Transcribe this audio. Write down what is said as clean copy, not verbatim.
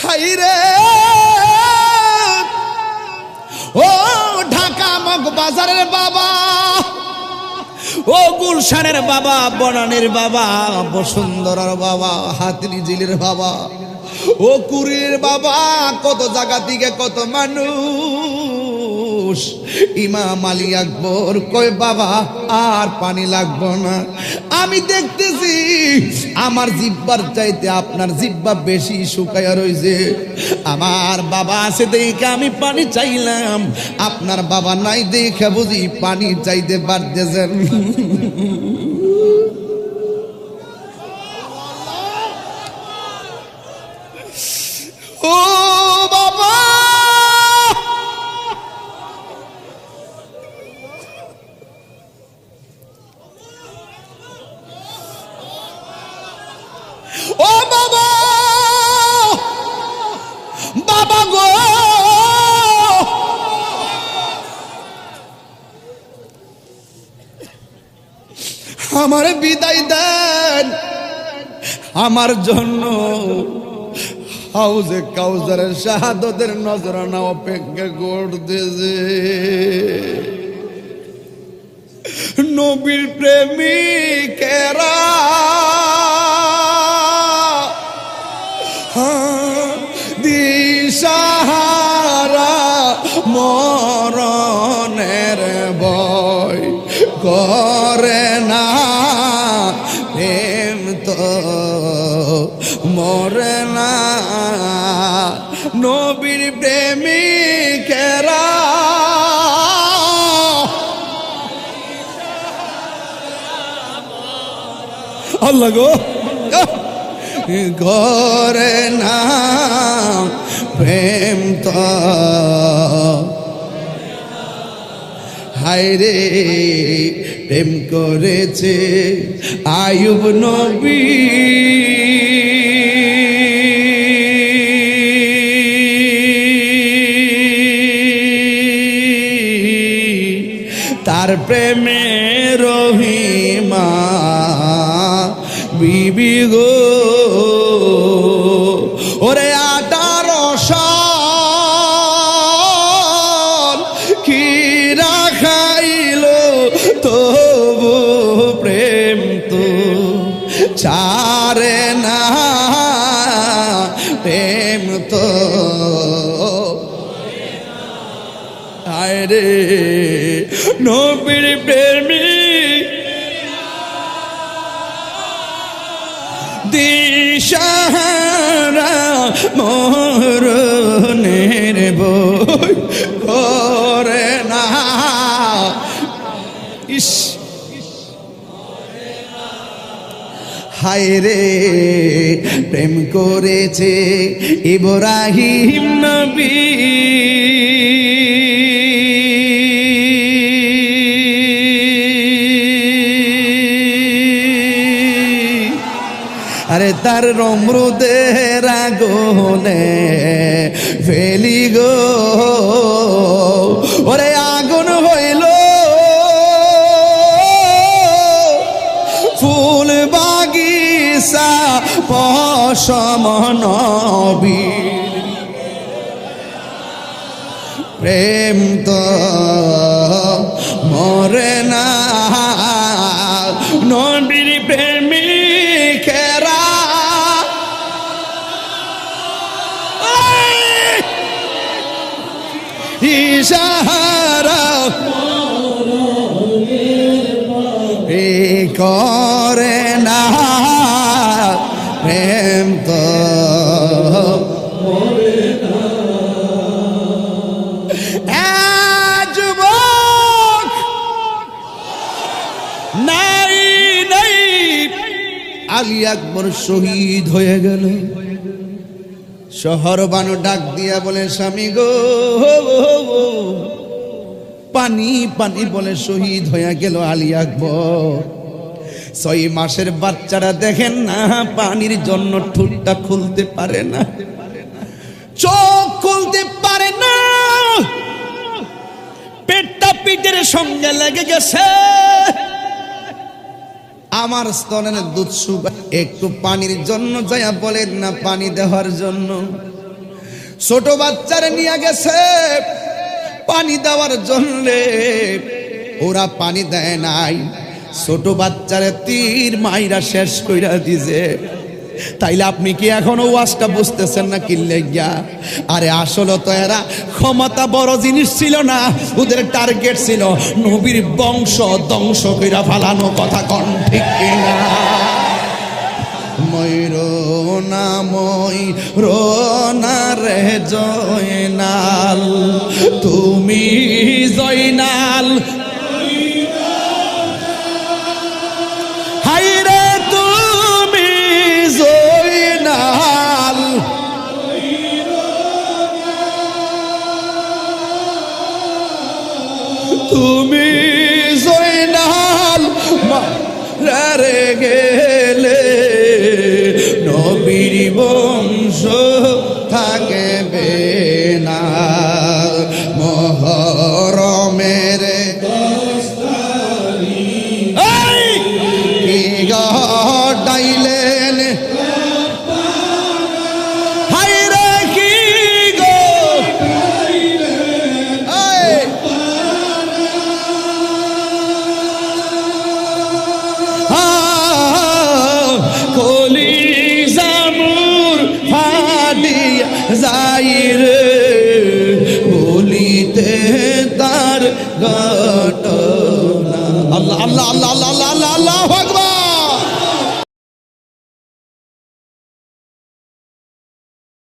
হাইরে ও ঢাকা মগবাজারের বাবা, ও গুলশানের বাবা, বনানীর বাবা, বসুন্ধরার বাবা, হাতিঝিলের বাবা, ও কুড়ির বাবা, কত জায়গা থেকে কত মানুষ। ইমাম আলী আকবর কয় বাবা আর পানি লাগবো না, আমি দেখতেছি আমার জিহ্বার চাইতে আপনার জিহ্বা বেশি শুকায়া রয়েছে। আমার বাবা আছে দেখে আমি পানি চাইলাম, আপনার বাবা নাই দেখে বুঝি পানি চাইতে পারতেছেন। ও বাবা, ও বাবা, বাবা গো, আমার বিদায় দেন, আমার জন্য হাউজে কাউসারের শাহাদতের নজরানা অপেক্ষা করতেছে। নবীর প্রেমিকেরা দিশাহারা মরণের ভয় করে না, প্রেম তো মরে না। নবীর প্রেমিকেরা আল্লাহ গো করে না, প্রেম তো হায়রে প্রেম করেছে আয়ুব নবী, তার প্রেমে রহিমা বিবি গো, ওরে 18 সাল কিরা খাইল তবু প্রেম তো ছাড়ে না, প্রেম তো আরে নবীর প্রেমিক দিশাহারা মরণের ভয় করে না। ইস হায়রে প্রেম করেছে ইব্রাহিম নবী, আরে তার নমরুদের আগুনে ফেলি গো, ওরে আগুন হইল ফুল বাগিচা পশম নবীর, প্রেম তো মরে না। নবীর প্রেমিকেরা ইশারা করে না, প্রেম তো যুবক নাই নাই আলী আকবর শহীদ হয়ে গেল। শহর বানু ডাক দিয়া বলে স্বামী গো, পানি পানি বলে শহীদ হয়ে গেল আলী আকবর। 6 মাসের বাচ্চারা দেখেন না, পানির জন্য ঠোঁটটা খুলতে পারে না, চোখ খুলতে পারে না, পেটটা পিঠের সঙ্গে লেগে গেছে। আমার স্তনের দুধ শুকায়, একটু পানির জন্য যায়া বলেন না পানি দেওয়ার জন্য। ছোট বাচ্চারে নিয়ে গেছে পানি দেওয়ার জন্যে, ওরা পানি দেয় নাই, ছোট বাচ্চারে তীর মাইরা শেষ কইরা দিছে। তাইলে আপনি কি এখনো ওয়াজটা বুঝতেছেন না কি লেগিয়া? আরে আসলে তো এরা ক্ষমতা বড় জিনিস ছিল না, ওদের টার্গেট ছিল নবীর বংশ ধ্বংস কইরা ফালানো। কথা কন ঠিক কিনা? ময়ূরনা ময়ূরনা রে জয়নাল, তুমি জয়নাল, হায়রে তুমি জয়নাল, তুমি জয়নাল রে গেলে নবীর বংশ থাকবে না। মহরমের কি গাইলেন, হায়রে কি গো কলিজামুর ফাটিয়া যাই রে, বলিতে তার